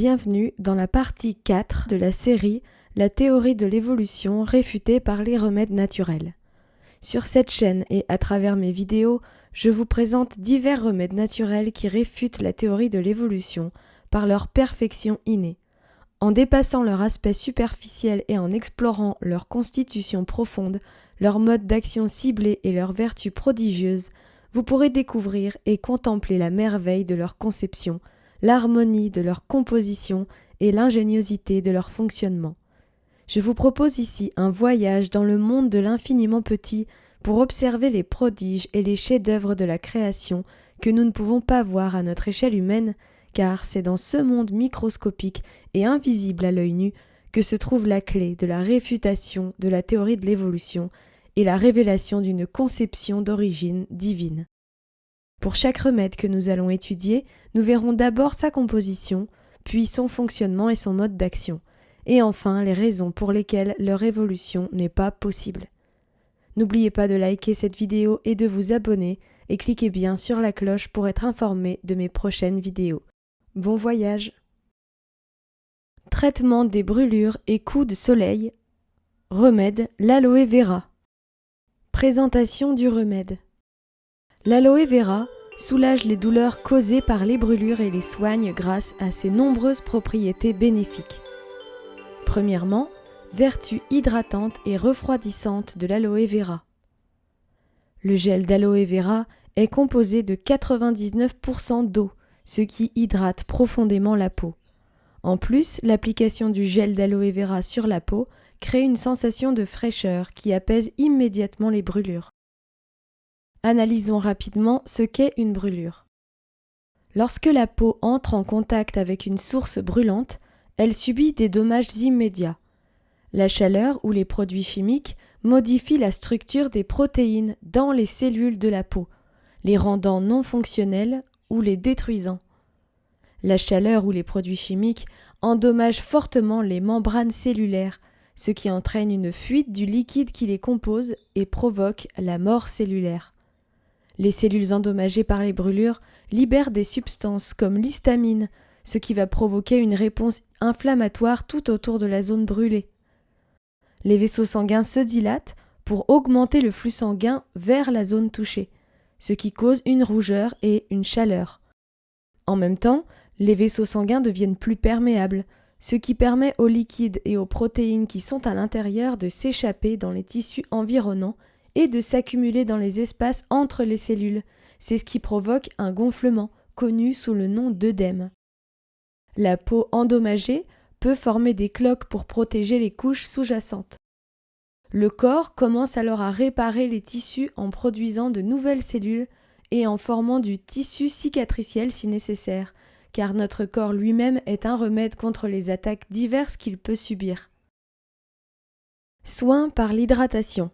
bienvenue dans la partie 4 de la série La théorie de l'évolution réfutée par les remèdes naturels. Sur cette chaîne et à travers mes vidéos, je vous présente divers remèdes naturels qui réfutent la théorie de l'évolution par leur perfection innée. En dépassant leur aspect superficiel et en explorant leur constitution profonde, leur mode d'action ciblé et leurs vertus prodigieuses, vous pourrez découvrir et contempler la merveille de leur conception, l'harmonie de leur composition et l'ingéniosité de leur fonctionnement. Je vous propose ici un voyage dans le monde de l'infiniment petit pour observer les prodiges et les chefs-d'œuvre de la création que nous ne pouvons pas voir à notre échelle humaine, car c'est dans ce monde microscopique et invisible à l'œil nu que se trouve la clé de la réfutation de la théorie de l'évolution et la révélation d'une conception d'origine divine. Pour chaque remède que nous allons étudier, nous verrons d'abord sa composition, puis son fonctionnement et son mode d'action, et enfin les raisons pour lesquelles leur évolution n'est pas possible. N'oubliez pas de liker cette vidéo et de vous abonner, et cliquez bien sur la cloche pour être informé de mes prochaines vidéos. Bon voyage! Traitement des brûlures et coups de soleil. Remède, l'aloe vera. Présentation du remède. L'aloe vera soulage les douleurs causées par les brûlures et les soigne grâce à ses nombreuses propriétés bénéfiques. Premièrement, vertu hydratante et refroidissante de l'aloe vera. Le gel d'aloe vera est composé de 99% d'eau, ce qui hydrate profondément la peau. En plus, l'application du gel d'aloe vera sur la peau crée une sensation de fraîcheur qui apaise immédiatement les brûlures. Analysons rapidement ce qu'est une brûlure. Lorsque la peau entre en contact avec une source brûlante, elle subit des dommages immédiats. La chaleur ou les produits chimiques modifient la structure des protéines dans les cellules de la peau, les rendant non fonctionnelles ou les détruisant. La chaleur ou les produits chimiques endommagent fortement les membranes cellulaires, ce qui entraîne une fuite du liquide qui les compose et provoque la mort cellulaire. Les cellules endommagées par les brûlures libèrent des substances comme l'histamine, ce qui va provoquer une réponse inflammatoire tout autour de la zone brûlée. Les vaisseaux sanguins se dilatent pour augmenter le flux sanguin vers la zone touchée, ce qui cause une rougeur et une chaleur. En même temps, les vaisseaux sanguins deviennent plus perméables, ce qui permet aux liquides et aux protéines qui sont à l'intérieur de s'échapper dans les tissus environnants et de s'accumuler dans les espaces entre les cellules. C'est ce qui provoque un gonflement, connu sous le nom d'œdème. La peau endommagée peut former des cloques pour protéger les couches sous-jacentes. Le corps commence alors à réparer les tissus en produisant de nouvelles cellules et en formant du tissu cicatriciel si nécessaire, car notre corps lui-même est un remède contre les attaques diverses qu'il peut subir. Soin par l'hydratation.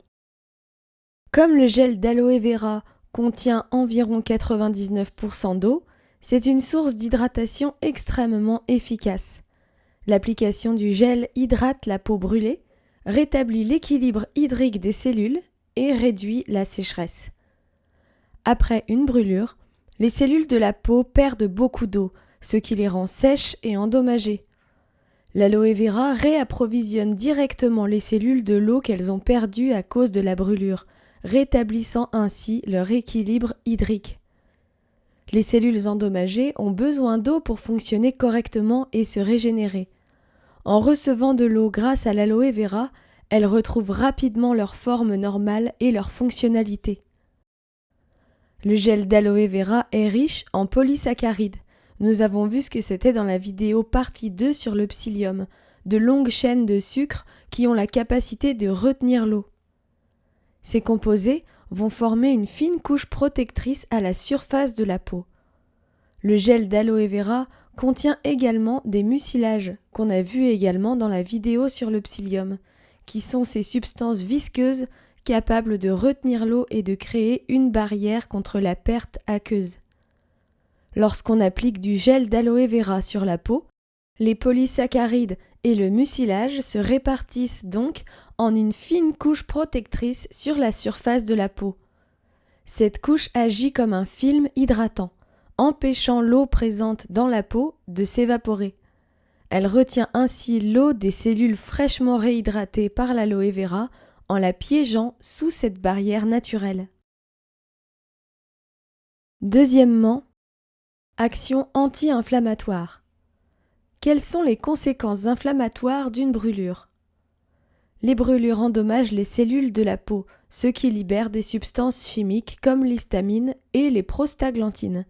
Comme le gel d'aloe vera contient environ 99% d'eau, c'est une source d'hydratation extrêmement efficace. L'application du gel hydrate la peau brûlée, rétablit l'équilibre hydrique des cellules et réduit la sécheresse. Après une brûlure, les cellules de la peau perdent beaucoup d'eau, ce qui les rend sèches et endommagées. L'aloe vera réapprovisionne directement les cellules de l'eau qu'elles ont perdue à cause de la brûlure, rétablissant ainsi leur équilibre hydrique. Les cellules endommagées ont besoin d'eau pour fonctionner correctement et se régénérer. En recevant de l'eau grâce à l'aloe vera, elles retrouvent rapidement leur forme normale et leur fonctionnalité. Le gel d'aloe vera est riche en polysaccharides. Nous avons vu ce que c'était dans la vidéo partie 2 sur le psyllium, de longues chaînes de sucre qui ont la capacité de retenir l'eau. Ces composés vont former une fine couche protectrice à la surface de la peau. Le gel d'aloe vera contient également des mucilages, qu'on a vu également dans la vidéo sur le psyllium, qui sont ces substances visqueuses capables de retenir l'eau et de créer une barrière contre la perte aqueuse. Lorsqu'on applique du gel d'aloe vera sur la peau, les polysaccharides et le mucilage se répartissent donc en une fine couche protectrice sur la surface de la peau. Cette couche agit comme un film hydratant, empêchant l'eau présente dans la peau de s'évaporer. Elle retient ainsi l'eau des cellules fraîchement réhydratées par l'aloe vera en la piégeant sous cette barrière naturelle. Deuxièmement, action anti-inflammatoire. Quelles sont les conséquences inflammatoires d'une brûlure? Les brûlures endommagent les cellules de la peau, ce qui libère des substances chimiques comme l'histamine et les prostaglandines.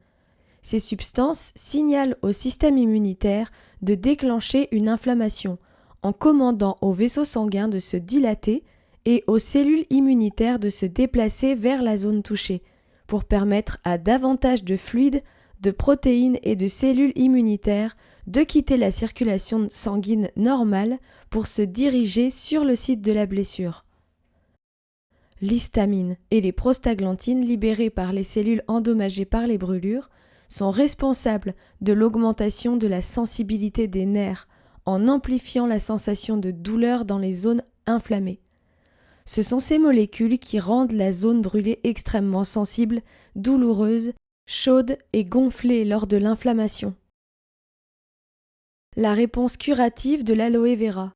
Ces substances signalent au système immunitaire de déclencher une inflammation en commandant aux vaisseaux sanguins de se dilater et aux cellules immunitaires de se déplacer vers la zone touchée pour permettre à davantage de fluides, de protéines et de cellules immunitaires de quitter la circulation sanguine normale pour se diriger sur le site de la blessure. L'histamine et les prostaglandines libérées par les cellules endommagées par les brûlures sont responsables de l'augmentation de la sensibilité des nerfs en amplifiant la sensation de douleur dans les zones inflammées. Ce sont ces molécules qui rendent la zone brûlée extrêmement sensible, douloureuse, chaude et gonflée lors de l'inflammation. La réponse curative de l'aloe vera.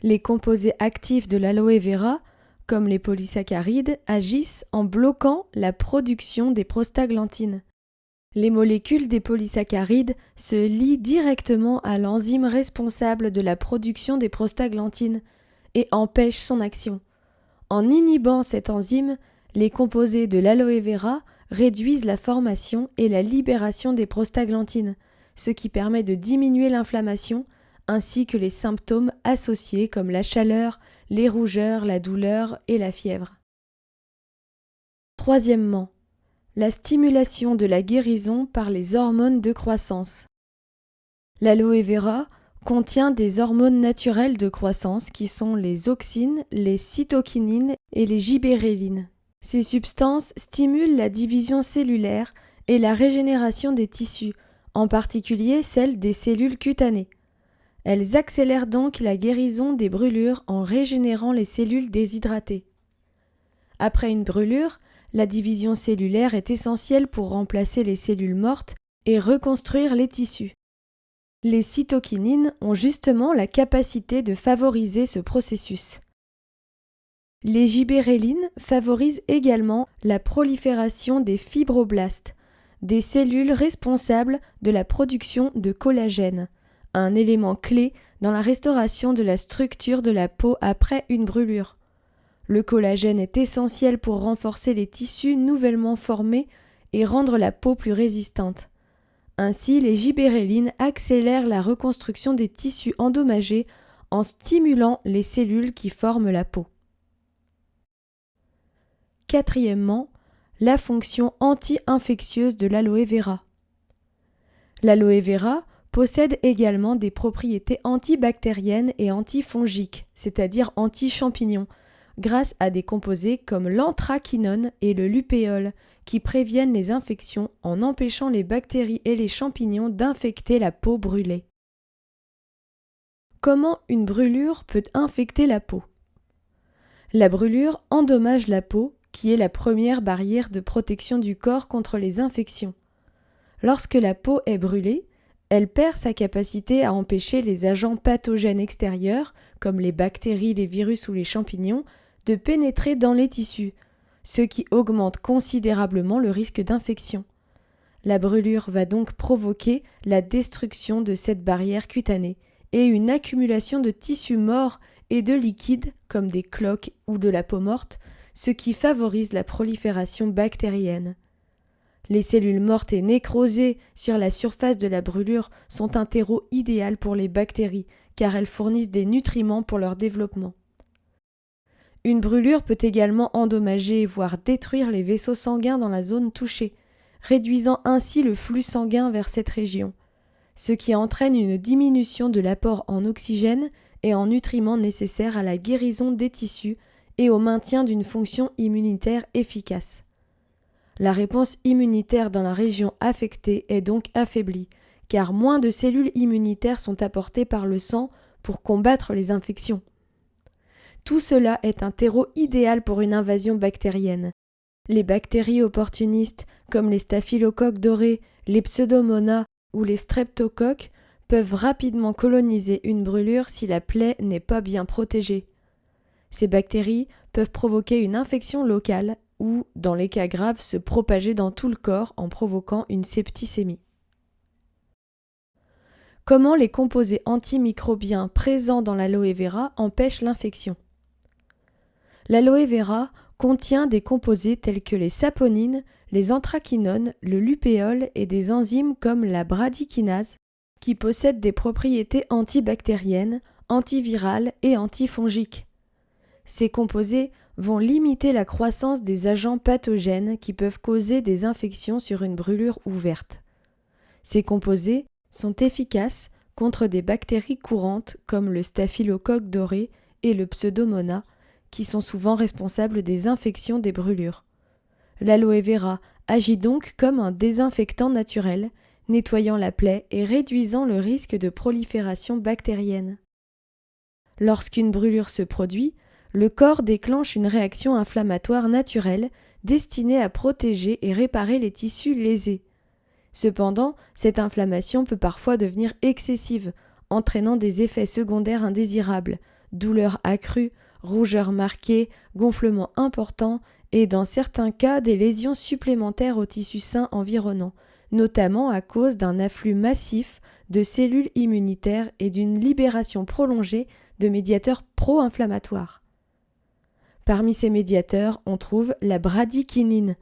Les composés actifs de l'aloe vera, comme les polysaccharides, agissent en bloquant la production des prostaglandines. Les molécules des polysaccharides se lient directement à l'enzyme responsable de la production des prostaglandines et empêchent son action. En inhibant cette enzyme, les composés de l'aloe vera réduisent la formation et la libération des prostaglandines, ce qui permet de diminuer l'inflammation ainsi que les symptômes associés comme la chaleur, les rougeurs, la douleur et la fièvre. Troisièmement, la stimulation de la guérison par les hormones de croissance. L'aloe vera contient des hormones naturelles de croissance qui sont les auxines, les cytokinines et les gibérellines. Ces substances stimulent la division cellulaire et la régénération des tissus, en particulier celle des cellules cutanées. Elles accélèrent donc la guérison des brûlures en régénérant les cellules déshydratées. Après une brûlure, la division cellulaire est essentielle pour remplacer les cellules mortes et reconstruire les tissus. Les cytokinines ont justement la capacité de favoriser ce processus. Les gibérellines favorisent également la prolifération des fibroblastes, des cellules responsables de la production de collagène, un élément clé dans la restauration de la structure de la peau après une brûlure. Le collagène est essentiel pour renforcer les tissus nouvellement formés et rendre la peau plus résistante. Ainsi, les gibérellines accélèrent la reconstruction des tissus endommagés en stimulant les cellules qui forment la peau. Quatrièmement, la fonction anti-infectieuse de l'aloe vera. L'aloe vera possède également des propriétés antibactériennes et antifongiques, c'est-à-dire anti-champignons, grâce à des composés comme l'anthraquinone et le lupéole, qui préviennent les infections en empêchant les bactéries et les champignons d'infecter la peau brûlée. Comment une brûlure peut infecter la peau? La brûlure endommage la peau, qui est la première barrière de protection du corps contre les infections. Lorsque la peau est brûlée, elle perd sa capacité à empêcher les agents pathogènes extérieurs, comme les bactéries, les virus ou les champignons, de pénétrer dans les tissus, ce qui augmente considérablement le risque d'infection. La brûlure va donc provoquer la destruction de cette barrière cutanée et une accumulation de tissus morts et de liquides, comme des cloques ou de la peau morte, ce qui favorise la prolifération bactérienne. Les cellules mortes et nécrosées sur la surface de la brûlure sont un terreau idéal pour les bactéries, car elles fournissent des nutriments pour leur développement. Une brûlure peut également endommager, voire détruire les vaisseaux sanguins dans la zone touchée, réduisant ainsi le flux sanguin vers cette région, ce qui entraîne une diminution de l'apport en oxygène et en nutriments nécessaires à la guérison des tissus et au maintien d'une fonction immunitaire efficace. La réponse immunitaire dans la région affectée est donc affaiblie, car moins de cellules immunitaires sont apportées par le sang pour combattre les infections. Tout cela est un terreau idéal pour une invasion bactérienne. Les bactéries opportunistes, comme les staphylocoques dorés, les pseudomonas ou les streptocoques, peuvent rapidement coloniser une brûlure si la plaie n'est pas bien protégée. Ces bactéries peuvent provoquer une infection locale ou, dans les cas graves, se propager dans tout le corps en provoquant une septicémie. Comment les composés antimicrobiens présents dans l'aloe vera empêchent l'infection? L'aloe vera contient des composés tels que les saponines, les anthraquinones, le lupéole et des enzymes comme la bradykinase qui possèdent des propriétés antibactériennes, antivirales et antifongiques. Ces composés vont limiter la croissance des agents pathogènes qui peuvent causer des infections sur une brûlure ouverte. Ces composés sont efficaces contre des bactéries courantes comme le staphylocoque doré et le pseudomonas, qui sont souvent responsables des infections des brûlures. L'aloe vera agit donc comme un désinfectant naturel, nettoyant la plaie et réduisant le risque de prolifération bactérienne. Lorsqu'une brûlure se produit, le corps déclenche une réaction inflammatoire naturelle destinée à protéger et réparer les tissus lésés. Cependant, cette inflammation peut parfois devenir excessive, entraînant des effets secondaires indésirables, douleurs accrues, rougeurs marquées, gonflements importants et dans certains cas des lésions supplémentaires aux tissus sains environnants, notamment à cause d'un afflux massif de cellules immunitaires et d'une libération prolongée de médiateurs pro-inflammatoires. Parmi ces médiateurs, on trouve la bradykinine,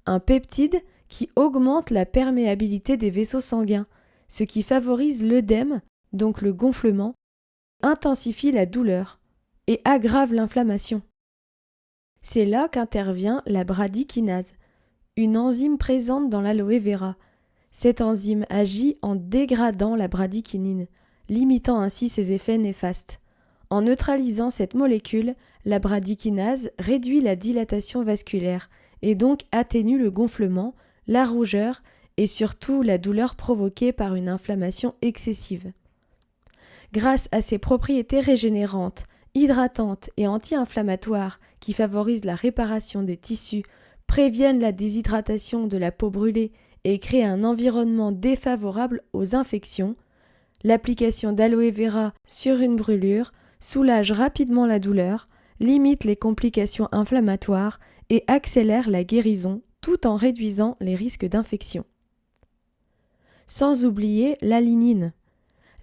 un peptide qui augmente la perméabilité des vaisseaux sanguins, ce qui favorise l'œdème, donc le gonflement, intensifie la douleur et aggrave l'inflammation. C'est là qu'intervient la bradykinase, une enzyme présente dans l'aloe vera. Cette enzyme agit en dégradant la bradykinine, limitant ainsi ses effets néfastes. En neutralisant cette molécule, la bradykinase réduit la dilatation vasculaire et donc atténue le gonflement, la rougeur et surtout la douleur provoquée par une inflammation excessive. Grâce à ses propriétés régénérantes, hydratantes et anti-inflammatoires qui favorisent la réparation des tissus, préviennent la déshydratation de la peau brûlée et créent un environnement défavorable aux infections, l'application d'aloe vera sur une brûlure soulage rapidement la douleur, limite les complications inflammatoires et accélère la guérison tout en réduisant les risques d'infection. Sans oublier la lignine.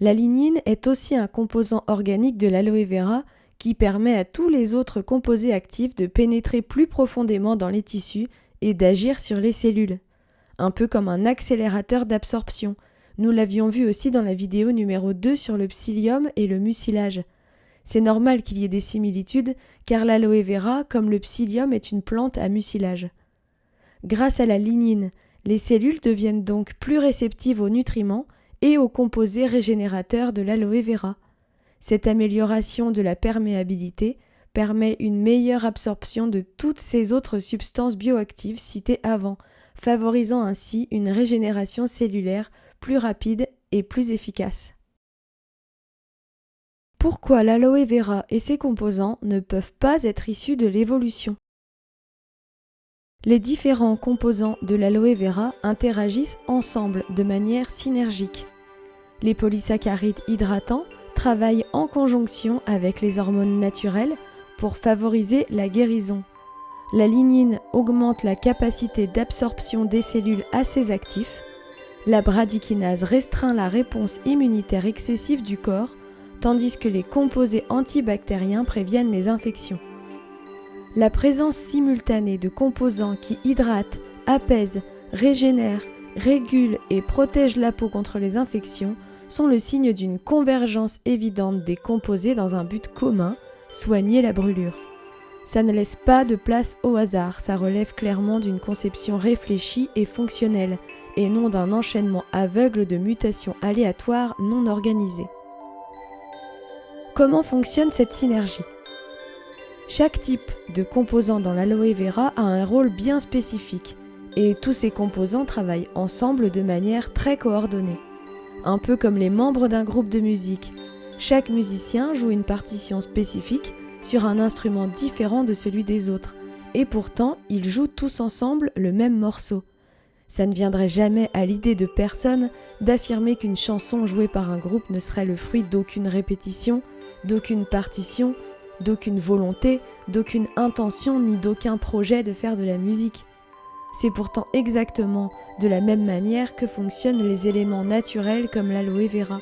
La lignine est aussi un composant organique de l'aloe vera qui permet à tous les autres composés actifs de pénétrer plus profondément dans les tissus et d'agir sur les cellules. Un peu comme un accélérateur d'absorption. Nous l'avions vu aussi dans la vidéo numéro 2 sur le psyllium et le mucilage. C'est normal qu'il y ait des similitudes car l'aloe vera, comme le psyllium, est une plante à mucilage. Grâce à la lignine, les cellules deviennent donc plus réceptives aux nutriments et aux composés régénérateurs de l'aloe vera. Cette amélioration de la perméabilité permet une meilleure absorption de toutes ces autres substances bioactives citées avant, favorisant ainsi une régénération cellulaire plus rapide et plus efficace. Pourquoi l'aloe vera et ses composants ne peuvent pas être issus de l'évolution? Les différents composants de l'aloe vera interagissent ensemble de manière synergique. Les polysaccharides hydratants travaillent en conjonction avec les hormones naturelles pour favoriser la guérison. La lignine augmente la capacité d'absorption des cellules à ces actifs. La bradykinase restreint la réponse immunitaire excessive du corps, tandis que les composés antibactériens préviennent les infections. La présence simultanée de composants qui hydratent, apaisent, régénèrent, régulent et protègent la peau contre les infections sont le signe d'une convergence évidente des composés dans un but commun, soigner la brûlure. Ça ne laisse pas de place au hasard, ça relève clairement d'une conception réfléchie et fonctionnelle, et non d'un enchaînement aveugle de mutations aléatoires non organisées. Comment fonctionne cette synergie? Chaque type de composant dans l'aloe vera a un rôle bien spécifique, et tous ces composants travaillent ensemble de manière très coordonnée. Un peu comme les membres d'un groupe de musique, chaque musicien joue une partition spécifique sur un instrument différent de celui des autres, et pourtant ils jouent tous ensemble le même morceau. Ça ne viendrait jamais à l'idée de personne d'affirmer qu'une chanson jouée par un groupe ne serait le fruit d'aucune répétition, d'aucune partition, d'aucune volonté, d'aucune intention ni d'aucun projet de faire de la musique. C'est pourtant exactement de la même manière que fonctionnent les éléments naturels comme l'aloe vera.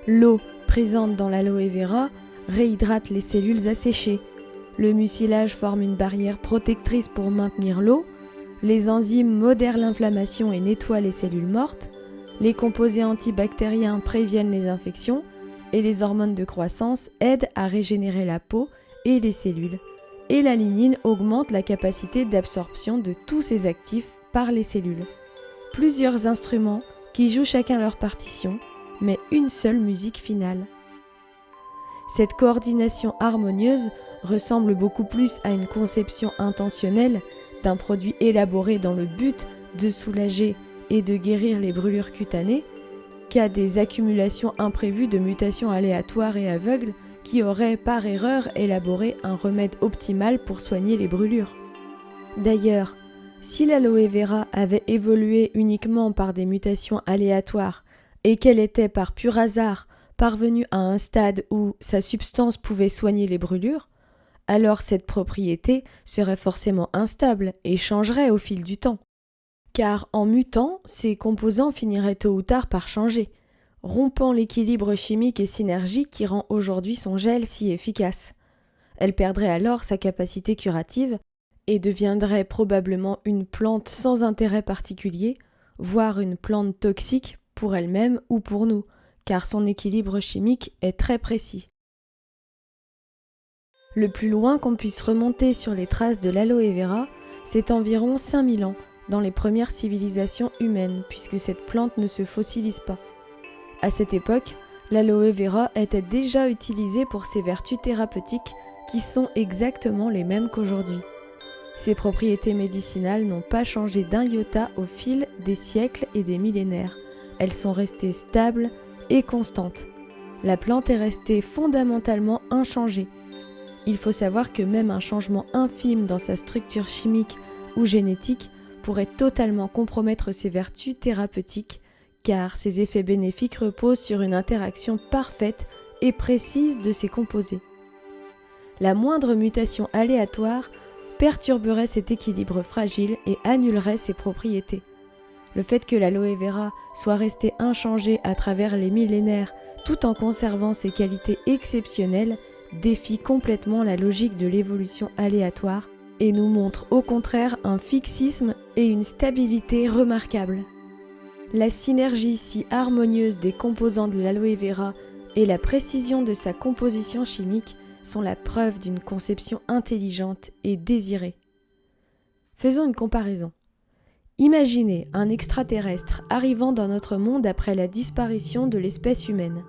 L'eau présente dans l'aloe vera réhydrate les cellules asséchées. Le mucilage forme une barrière protectrice pour maintenir l'eau. Les enzymes modèrent l'inflammation et nettoient les cellules mortes. Les composés antibactériens préviennent les infections. Et les hormones de croissance aident à régénérer la peau et les cellules. Et la lignine augmente la capacité d'absorption de tous ces actifs par les cellules. Plusieurs instruments qui jouent chacun leur partition, mais une seule musique finale. Cette coordination harmonieuse ressemble beaucoup plus à une conception intentionnelle d'un produit élaboré dans le but de soulager et de guérir les brûlures cutanées qu'à des accumulations imprévues de mutations aléatoires et aveugles qui auraient par erreur élaboré un remède optimal pour soigner les brûlures. D'ailleurs, si l'aloe vera avait évolué uniquement par des mutations aléatoires et qu'elle était par pur hasard parvenue à un stade où sa substance pouvait soigner les brûlures, alors cette propriété serait forcément instable et changerait au fil du temps. Car en mutant, ces composants finiraient tôt ou tard par changer, rompant l'équilibre chimique et synergique qui rend aujourd'hui son gel si efficace. Elle perdrait alors sa capacité curative et deviendrait probablement une plante sans intérêt particulier, voire une plante toxique pour elle-même ou pour nous, car son équilibre chimique est très précis. Le plus loin qu'on puisse remonter sur les traces de l'aloe vera, c'est environ 5000 ans, dans les premières civilisations humaines, puisque cette plante ne se fossilise pas. À cette époque, l'aloe vera était déjà utilisée pour ses vertus thérapeutiques qui sont exactement les mêmes qu'aujourd'hui. Ses propriétés médicinales n'ont pas changé d'un iota au fil des siècles et des millénaires. Elles sont restées stables et constantes. La plante est restée fondamentalement inchangée. Il faut savoir que même un changement infime dans sa structure chimique ou génétique pourrait totalement compromettre ses vertus thérapeutiques, car ses effets bénéfiques reposent sur une interaction parfaite et précise de ses composés. La moindre mutation aléatoire perturberait cet équilibre fragile et annulerait ses propriétés. Le fait que l'aloe vera soit resté inchangé à travers les millénaires tout en conservant ses qualités exceptionnelles défie complètement la logique de l'évolution aléatoire et nous montre au contraire un fixisme et une stabilité remarquables. La synergie si harmonieuse des composants de l'aloe vera et la précision de sa composition chimique sont la preuve d'une conception intelligente et désirée. Faisons une comparaison. Imaginez un extraterrestre arrivant dans notre monde après la disparition de l'espèce humaine.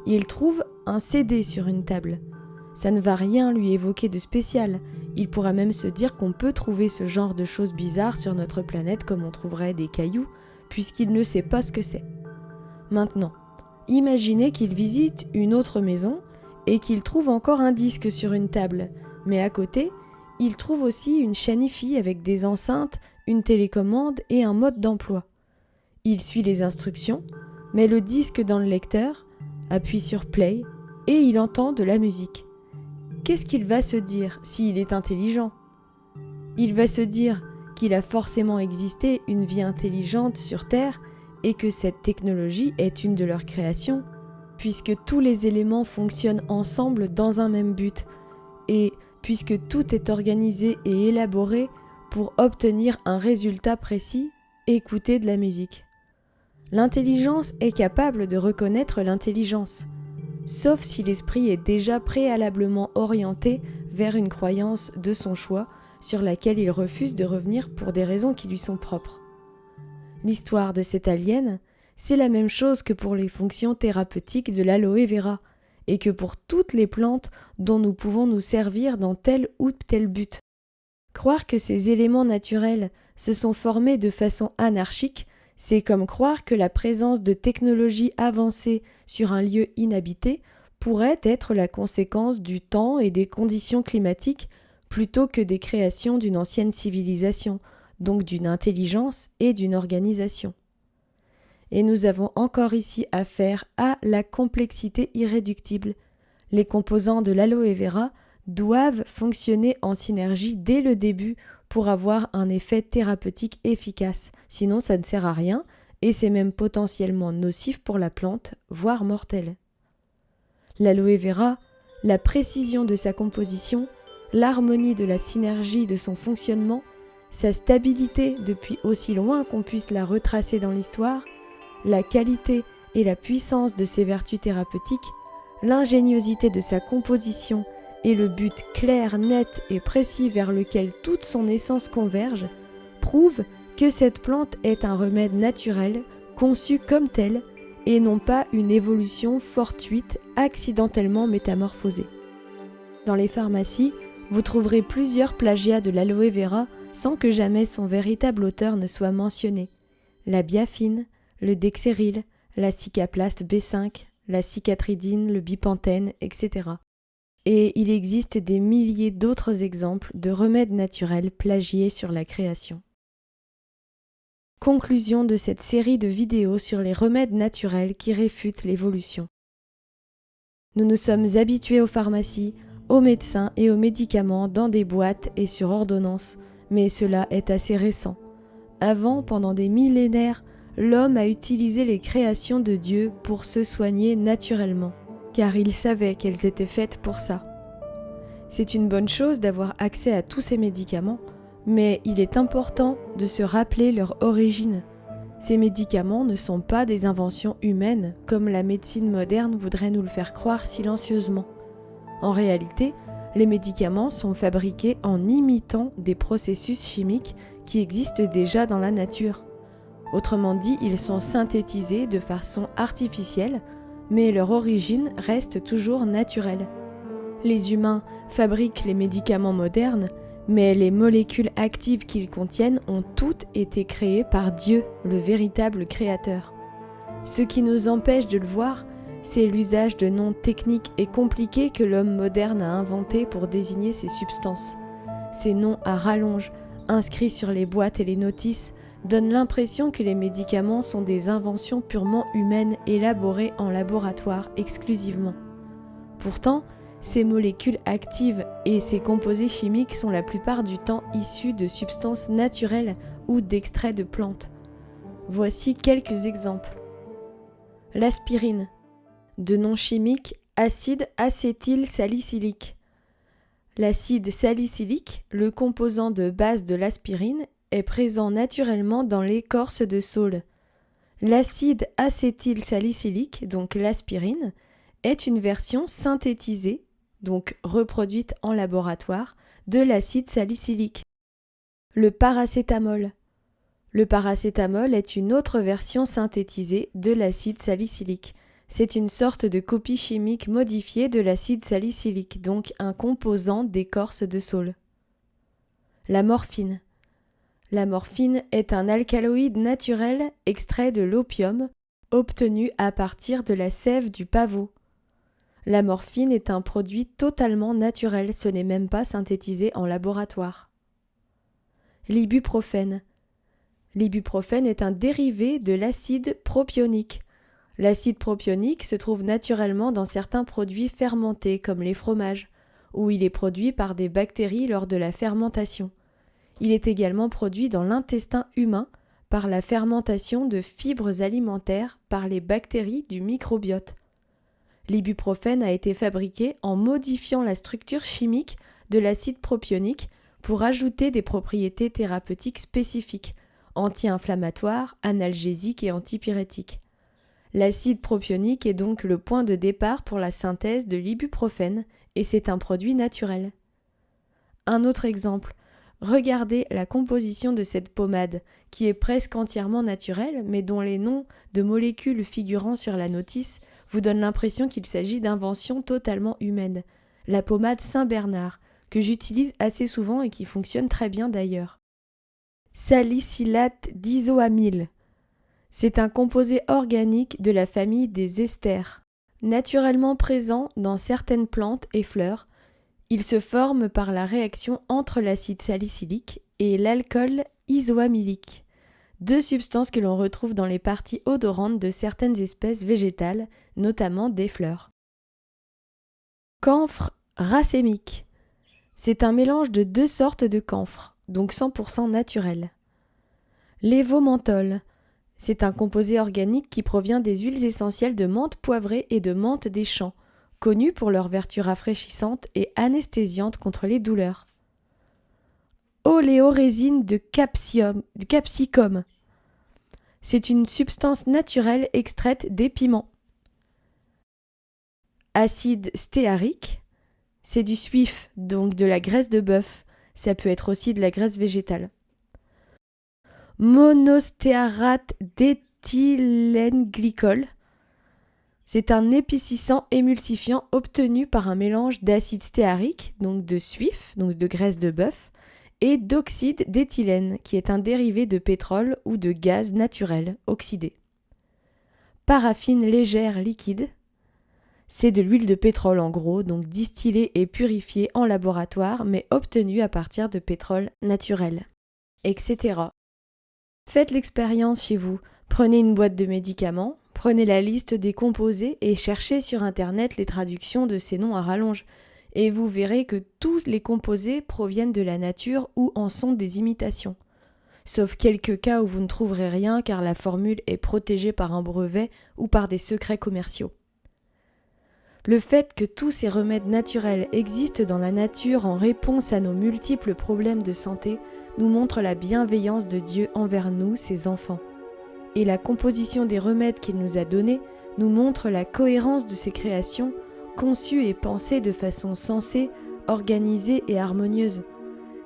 Il trouve un CD sur une table. Ça ne va rien lui évoquer de spécial. Il pourra même se dire qu'on peut trouver ce genre de choses bizarres sur notre planète comme on trouverait des cailloux, puisqu'il ne sait pas ce que c'est. Maintenant, imaginez qu'il visite une autre maison et qu'il trouve encore un disque sur une table, mais à côté, il trouve aussi une chaîne Hi-Fi avec des enceintes, une télécommande et un mode d'emploi. Il suit les instructions, met le disque dans le lecteur, appuie sur play et il entend de la musique. Qu'est-ce qu'il va se dire s'il est intelligent ? Il va se dire qu'il a forcément existé une vie intelligente sur Terre et que cette technologie est une de leurs créations, puisque tous les éléments fonctionnent ensemble dans un même but, et puisque tout est organisé et élaboré pour obtenir un résultat précis, écouter de la musique. L'intelligence est capable de reconnaître l'intelligence, sauf si l'esprit est déjà préalablement orienté vers une croyance de son choix sur laquelle il refuse de revenir pour des raisons qui lui sont propres. L'histoire de cet alien, c'est la même chose que pour les fonctions thérapeutiques de l'aloe vera, et que pour toutes les plantes dont nous pouvons nous servir dans tel ou tel but. Croire que ces éléments naturels se sont formés de façon anarchique, c'est comme croire que la présence de technologies avancées sur un lieu inhabité pourrait être la conséquence du temps et des conditions climatiques plutôt que des créations d'une ancienne civilisation, donc d'une intelligence et d'une organisation. Et nous avons encore ici affaire à la complexité irréductible. Les composants de l'aloe vera doivent fonctionner en synergie dès le début pour avoir un effet thérapeutique efficace, sinon ça ne sert à rien et c'est même potentiellement nocif pour la plante, voire mortel. L'aloe vera, la précision de sa composition, l'harmonie de la synergie de son fonctionnement, sa stabilité depuis aussi loin qu'on puisse la retracer dans l'histoire, la qualité et la puissance de ses vertus thérapeutiques, l'ingéniosité de sa composition et le but clair, net et précis vers lequel toute son essence converge, prouvent que cette plante est un remède naturel, conçu comme tel, et non pas une évolution fortuite, accidentellement métamorphosée. Dans les pharmacies, vous trouverez plusieurs plagiats de l'aloe vera sans que jamais son véritable auteur ne soit mentionné. La biafine, le dexéryl, la cicaplaste B5, la cicatridine, le bipantène, etc. Et il existe des milliers d'autres exemples de remèdes naturels plagiés sur la création. Conclusion de cette série de vidéos sur les remèdes naturels qui réfutent l'évolution. Nous nous sommes habitués aux pharmacies, aux médecins et aux médicaments dans des boîtes et sur ordonnance, mais cela est assez récent. Avant, pendant des millénaires, l'homme a utilisé les créations de Dieu pour se soigner naturellement, car il savait qu'elles étaient faites pour ça. C'est une bonne chose d'avoir accès à tous ces médicaments, mais il est important de se rappeler leur origine. Ces médicaments ne sont pas des inventions humaines, comme la médecine moderne voudrait nous le faire croire silencieusement. En réalité, les médicaments sont fabriqués en imitant des processus chimiques qui existent déjà dans la nature. Autrement dit, ils sont synthétisés de façon artificielle, mais leur origine reste toujours naturelle. Les humains fabriquent les médicaments modernes, mais les molécules actives qu'ils contiennent ont toutes été créées par Dieu, le véritable créateur. Ce qui nous empêche de le voir, c'est l'usage de noms techniques et compliqués que l'homme moderne a inventés pour désigner ces substances. Ces noms à rallonge, inscrits sur les boîtes et les notices, donnent l'impression que les médicaments sont des inventions purement humaines élaborées en laboratoire exclusivement. Pourtant, ces molécules actives et ces composés chimiques sont la plupart du temps issus de substances naturelles ou d'extraits de plantes. Voici quelques exemples. L'aspirine, de nom chimique acide acétylsalicylique. L'acide salicylique, le composant de base de l'aspirine, est présent naturellement dans l'écorce de saule. L'acide acétylsalicylique, donc l'aspirine, est une version synthétisée, donc reproduite en laboratoire, de l'acide salicylique. Le paracétamol. Le paracétamol est une autre version synthétisée de l'acide salicylique. C'est une sorte de copie chimique modifiée de l'acide salicylique, donc un composant d'écorce de saule. La morphine. La morphine est un alcaloïde naturel extrait de l'opium, obtenu à partir de la sève du pavot. La morphine est un produit totalement naturel, ce n'est même pas synthétisé en laboratoire. L'ibuprofène. L'ibuprofène est un dérivé de l'acide propionique. L'acide propionique se trouve naturellement dans certains produits fermentés comme les fromages, où il est produit par des bactéries lors de la fermentation. Il est également produit dans l'intestin humain par la fermentation de fibres alimentaires par les bactéries du microbiote. L'ibuprofène a été fabriqué en modifiant la structure chimique de l'acide propionique pour ajouter des propriétés thérapeutiques spécifiques, anti-inflammatoires, analgésiques et antipyrétiques. L'acide propionique est donc le point de départ pour la synthèse de l'ibuprofène et c'est un produit naturel. Un autre exemple, regardez la composition de cette pommade qui est presque entièrement naturelle mais dont les noms de molécules figurant sur la notice vous donnent l'impression qu'il s'agit d'inventions totalement humaines. La pommade Saint-Bernard, que j'utilise assez souvent et qui fonctionne très bien d'ailleurs. Salicylate d'isoamyle. C'est un composé organique de la famille des esters. Naturellement présent dans certaines plantes et fleurs, il se forme par la réaction entre l'acide salicylique et l'alcool isoamylique, 2 substances que l'on retrouve dans les parties odorantes de certaines espèces végétales, notamment des fleurs. Camphre racémique. C'est un mélange de 2 sortes de camphre, donc 100% naturel. Lévomenthol. C'est un composé organique qui provient des huiles essentielles de menthe poivrée et de menthe des champs, connues pour leurs vertus rafraîchissantes et anesthésiantes contre les douleurs. Oléorésine de capsicum. C'est une substance naturelle extraite des piments. Acide stéarique. C'est du suif, donc de la graisse de bœuf. Ça peut être aussi de la graisse végétale. Monostéarate d'éthylène-glycol. C'est un épaississant émulsifiant obtenu par un mélange d'acide stéarique, donc de suif, donc de graisse de bœuf, et d'oxyde d'éthylène, qui est un dérivé de pétrole ou de gaz naturel oxydé. Paraffine légère liquide. C'est de l'huile de pétrole en gros, donc distillée et purifiée en laboratoire, mais obtenue à partir de pétrole naturel, etc. Faites l'expérience chez vous. Prenez une boîte de médicaments, prenez la liste des composés et cherchez sur Internet les traductions de ces noms à rallonge. Et vous verrez que tous les composés proviennent de la nature ou en sont des imitations. Sauf quelques cas où vous ne trouverez rien car la formule est protégée par un brevet ou par des secrets commerciaux. Le fait que tous ces remèdes naturels existent dans la nature en réponse à nos multiples problèmes de santé nous montre la bienveillance de Dieu envers nous, ses enfants. Et la composition des remèdes qu'il nous a donnés nous montre la cohérence de ses créations, conçues et pensées de façon sensée, organisée et harmonieuse.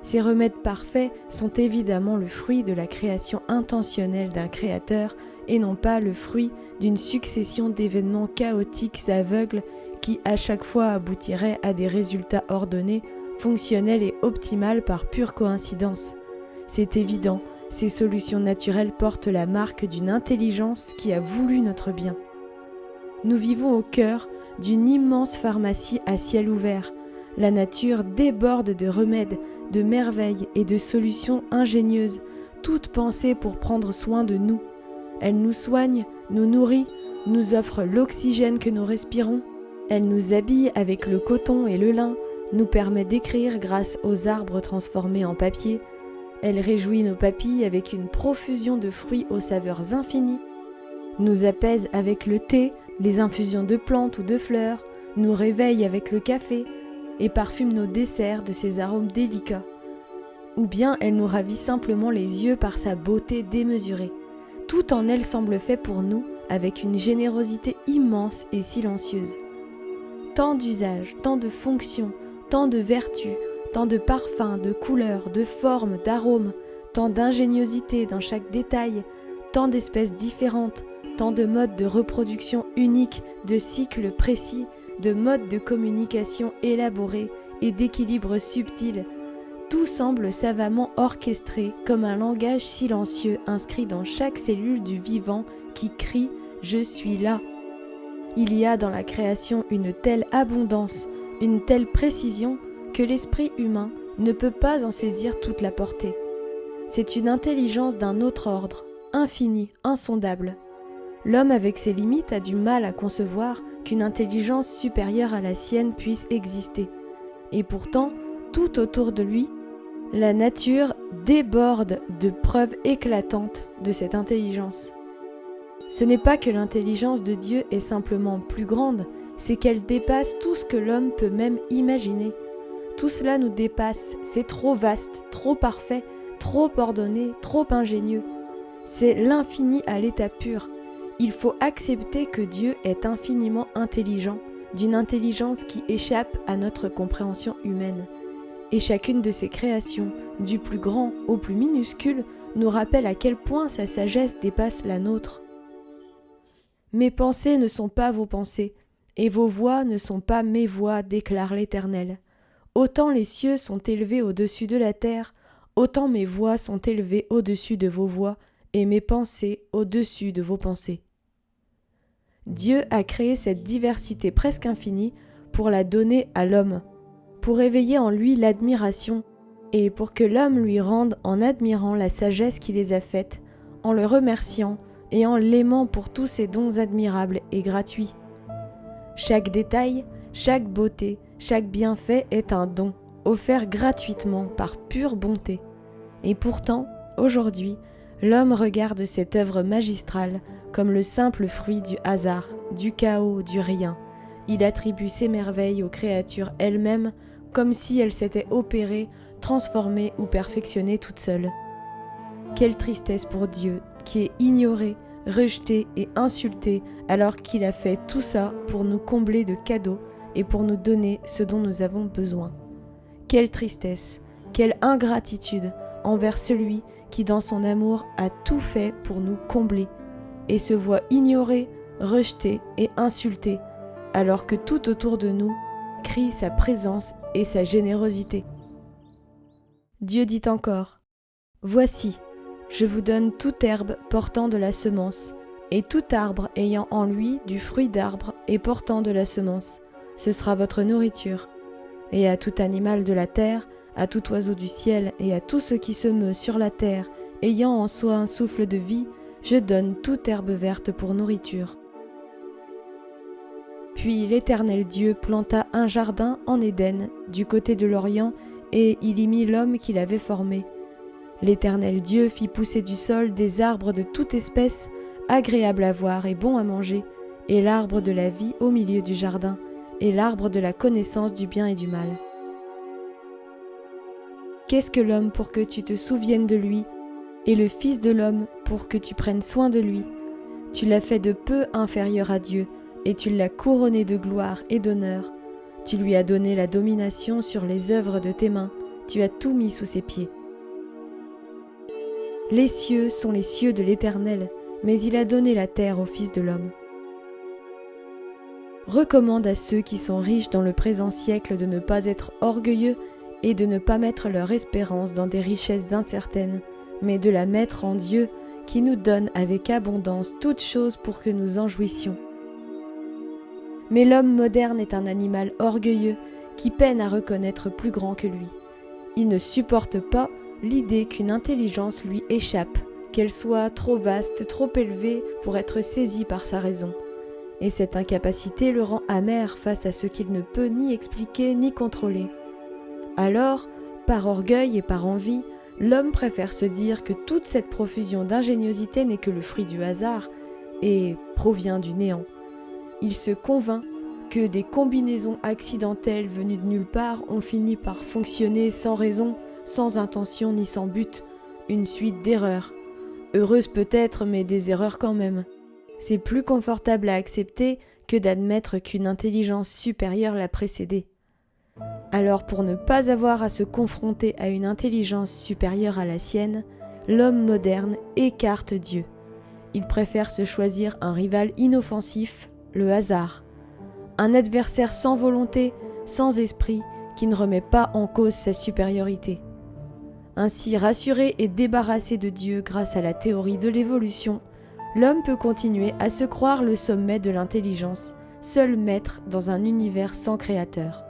Ces remèdes parfaits sont évidemment le fruit de la création intentionnelle d'un créateur et non pas le fruit d'une succession d'événements chaotiques aveugles qui à chaque fois aboutiraient à des résultats ordonnés, fonctionnels et optimales par pure coïncidence. C'est évident, ces solutions naturelles portent la marque d'une intelligence qui a voulu notre bien. Nous vivons au cœur d'une immense pharmacie à ciel ouvert. La nature déborde de remèdes, de merveilles et de solutions ingénieuses, toutes pensées pour prendre soin de nous. Elle nous soigne, nous nourrit, nous offre l'oxygène que nous respirons. Elle nous habille avec le coton et le lin, nous permet d'écrire grâce aux arbres transformés en papier. Elle réjouit nos papilles avec une profusion de fruits aux saveurs infinies, nous apaise avec le thé, les infusions de plantes ou de fleurs, nous réveille avec le café et parfume nos desserts de ses arômes délicats. Ou bien elle nous ravit simplement les yeux par sa beauté démesurée. Tout en elle semble fait pour nous avec une générosité immense et silencieuse. Tant d'usages, tant de fonctions, tant de vertus, tant de parfums, de couleurs, de formes, d'arômes, tant d'ingéniosité dans chaque détail, tant d'espèces différentes, tant de modes de reproduction uniques, de cycles précis, de modes de communication élaborés et d'équilibres subtils. Tout semble savamment orchestré comme un langage silencieux inscrit dans chaque cellule du vivant qui crie « Je suis là ». Il y a dans la création une telle abondance, une telle précision que l'esprit humain ne peut pas en saisir toute la portée. C'est une intelligence d'un autre ordre, infinie, insondable. L'homme avec ses limites a du mal à concevoir qu'une intelligence supérieure à la sienne puisse exister. Et pourtant, tout autour de lui, la nature déborde de preuves éclatantes de cette intelligence. Ce n'est pas que l'intelligence de Dieu est simplement plus grande, c'est qu'elle dépasse tout ce que l'homme peut même imaginer. Tout cela nous dépasse, c'est trop vaste, trop parfait, trop ordonné, trop ingénieux. C'est l'infini à l'état pur. Il faut accepter que Dieu est infiniment intelligent, d'une intelligence qui échappe à notre compréhension humaine. Et chacune de ses créations, du plus grand au plus minuscule, nous rappelle à quel point sa sagesse dépasse la nôtre. Mes pensées ne sont pas vos pensées, et vos voix ne sont pas mes voix, déclare l'Éternel. Autant les cieux sont élevés au-dessus de la terre, autant mes voix sont élevées au-dessus de vos voix, et mes pensées au-dessus de vos pensées. Dieu a créé cette diversité presque infinie pour la donner à l'homme, pour éveiller en lui l'admiration et pour que l'homme lui rende en admirant la sagesse qui les a faites, en le remerciant et en l'aimant pour tous ses dons admirables et gratuits. Chaque détail, chaque beauté, chaque bienfait est un don, offert gratuitement par pure bonté. Et pourtant, aujourd'hui, l'homme regarde cette œuvre magistrale comme le simple fruit du hasard, du chaos, du rien. Il attribue ces merveilles aux créatures elles-mêmes comme si elles s'étaient opérées, transformées ou perfectionnées toutes seules. Quelle tristesse pour Dieu, qui est ignoré, rejeté et insulté alors qu'il a fait tout ça pour nous combler de cadeaux et pour nous donner ce dont nous avons besoin. Quelle tristesse, quelle ingratitude envers celui qui dans son amour a tout fait pour nous combler et se voit ignoré, rejeté et insulté alors que tout autour de nous crie sa présence et sa générosité. Dieu dit encore : « Voici, je vous donne toute herbe portant de la semence, et tout arbre ayant en lui du fruit d'arbre et portant de la semence. Ce sera votre nourriture. Et à tout animal de la terre, à tout oiseau du ciel et à tout ce qui se meut sur la terre, ayant en soi un souffle de vie, je donne toute herbe verte pour nourriture. » Puis l'Éternel Dieu planta un jardin en Éden, du côté de l'Orient, et il y mit l'homme qu'il avait formé. L'Éternel Dieu fit pousser du sol des arbres de toute espèce, agréables à voir et bons à manger, et l'arbre de la vie au milieu du jardin, et l'arbre de la connaissance du bien et du mal. Qu'est-ce que l'homme pour que tu te souviennes de lui, et le Fils de l'homme pour que tu prennes soin de lui? Tu l'as fait de peu inférieur à Dieu, et tu l'as couronné de gloire et d'honneur. Tu lui as donné la domination sur les œuvres de tes mains, tu as tout mis sous ses pieds. Les cieux sont les cieux de l'Éternel, mais il a donné la terre au Fils de l'homme. Recommande à ceux qui sont riches dans le présent siècle de ne pas être orgueilleux et de ne pas mettre leur espérance dans des richesses incertaines, mais de la mettre en Dieu qui nous donne avec abondance toutes choses pour que nous en jouissions. Mais l'homme moderne est un animal orgueilleux qui peine à reconnaître plus grand que lui. Il ne supporte pas l'idée qu'une intelligence lui échappe, qu'elle soit trop vaste, trop élevée pour être saisie par sa raison. Et cette incapacité le rend amer face à ce qu'il ne peut ni expliquer ni contrôler. Alors, par orgueil et par envie, l'homme préfère se dire que toute cette profusion d'ingéniosité n'est que le fruit du hasard et provient du néant. Il se convainc que des combinaisons accidentelles venues de nulle part ont fini par fonctionner sans raison, sans intention ni sans but, une suite d'erreurs. Heureuses peut-être, mais des erreurs quand même. C'est plus confortable à accepter que d'admettre qu'une intelligence supérieure l'a précédée. Alors pour ne pas avoir à se confronter à une intelligence supérieure à la sienne, l'homme moderne écarte Dieu. Il préfère se choisir un rival inoffensif, le hasard. Un adversaire sans volonté, sans esprit, qui ne remet pas en cause sa supériorité. Ainsi rassuré et débarrassé de Dieu grâce à la théorie de l'évolution, l'homme peut continuer à se croire le sommet de l'intelligence, seul maître dans un univers sans créateur.